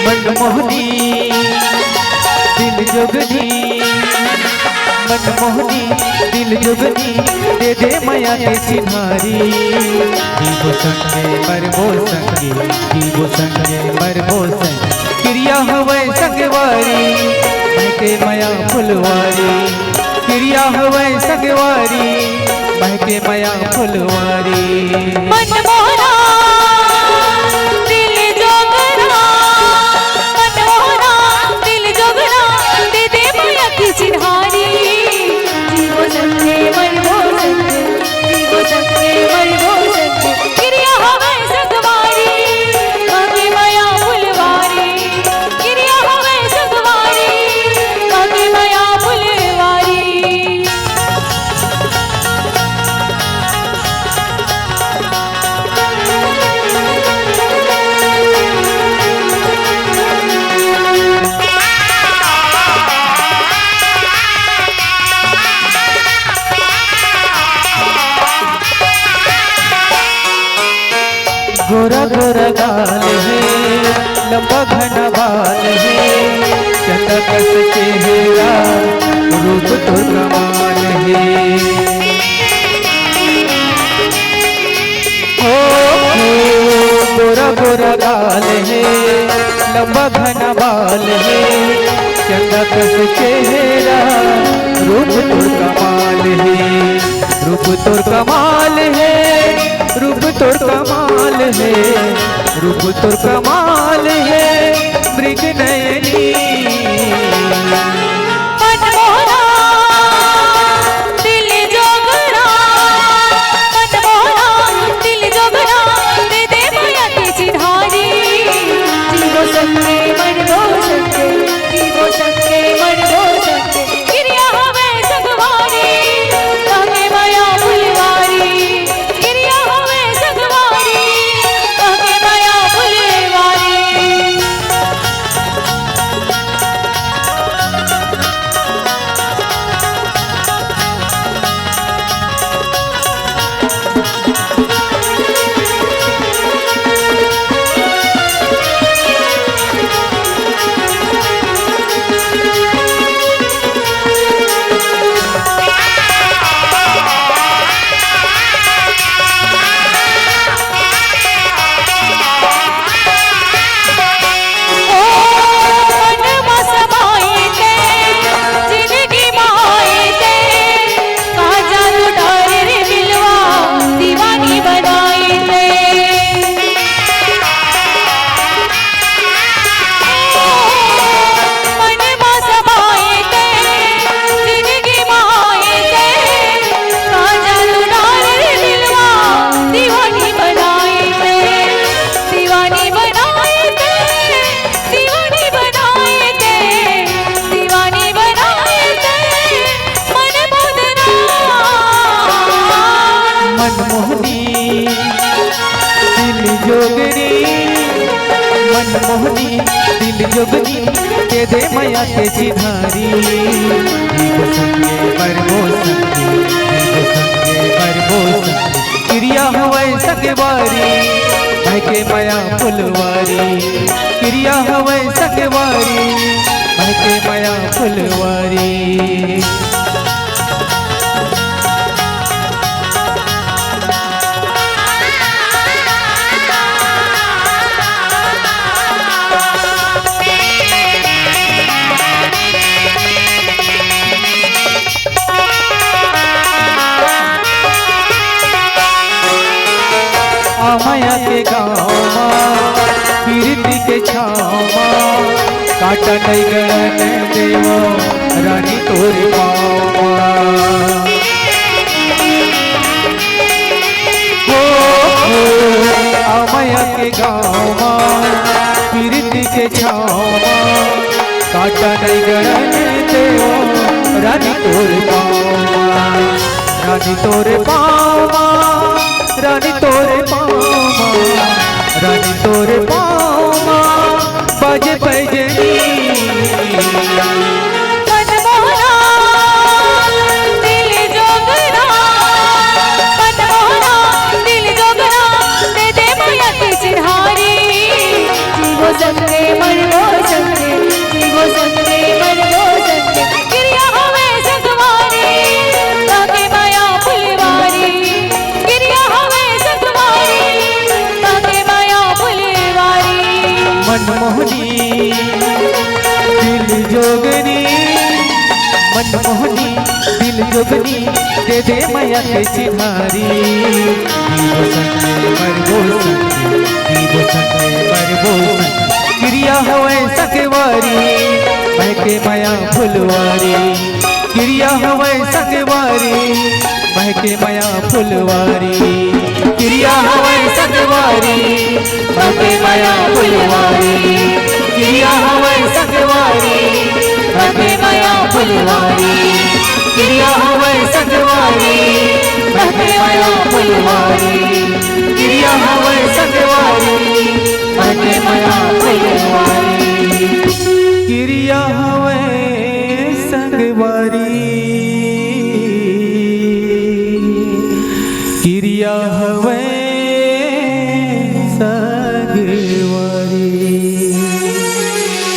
मनमोहनी दिल जोगनी, मनमोहनी दिल जोगनी, दे दे माया के चिन्हारी। जीवो संगे मरबो संगे, जीवो संगे मरबो संगे, क्रिया हवे संगवारी महके माया फुलवारी। क्रिया हवे संगवारी महके माया फुलवारी। मनमोहना दिल जोगना, मनमोहना दिल जोगना, दे दे माया की चिन्हारी। जीवो संगे मरबो संगे, जीवो संगे मरबो संगे, क्रिया हवे संगवारी महके माया फुलवारी। क्रिया हवे संगवारी महके माया फुलवारी। गोरा गोरा गाल है, लंबा घना बाल है, चंदा कस चेहरा, रूप तो कमाल है। गोरा गोरा गाल है, लंबा घना बाल है, चंदा कस चेहरा, रूप तो कमाल है। रूप तो कमाल है, रूप तो कमाल है, रूप तो कमाल है, मृग नयनी। मनमोहना दिल जोगना, मनमोहना दिल जोगना, दे दे माया की चिन्हारी। जीवो संगे मरबो संगे, जीवो संगे मरबो संगे, क्रिया हवे संगवारी महके माया फुलवारी। क्रिया हवे संगवारी महके माया फुलवारी। मनमोहनी दिल जोगनी, दे दे माया के चिन्हारी। जीवो संगे मरबो संगे, जीवो संगे मरबो संगे, क्रिया हवे संगवारी महके माया फुलवारी। क्रिया हवे संगवारी महके माया फुलवारी। माया के गाँव कीर्ति के छाव, काटा नहीं गणन देवो रानी तोरे पावा। माया के गाँव कीर्ति के छाव, काटा नहीं गणन देवो रानी तोरे पावा। रानी तोरे पावा, रानी तोरे पावा, रानी तोरे पावा, बाजे पैजनी। मनमोहना दिल जोगना, मनमोहना दिल जोगना, दे दे माया की चिन्हारी। जीवो संगे मरबो मनमोहनी दिल जोगनी, मनमोहनी दिल जोगनी दे दे मैया के चिन्हारी। दीवो संगे मरबो संगे, दीवो संगे मरबो संगे, क्रिया हवे सगवारी महके माया फुलवारी। क्रिया हवे सगवारी महके माया फुलवारी। क्रिया हवे सगवारी महके माया फुलवारी। क्रिया हवे सगवारी महके माया फुलवारी। क्रिया हवे सगवारी महके माया फुलवारी। क्रिया हवे सगवारी महके माया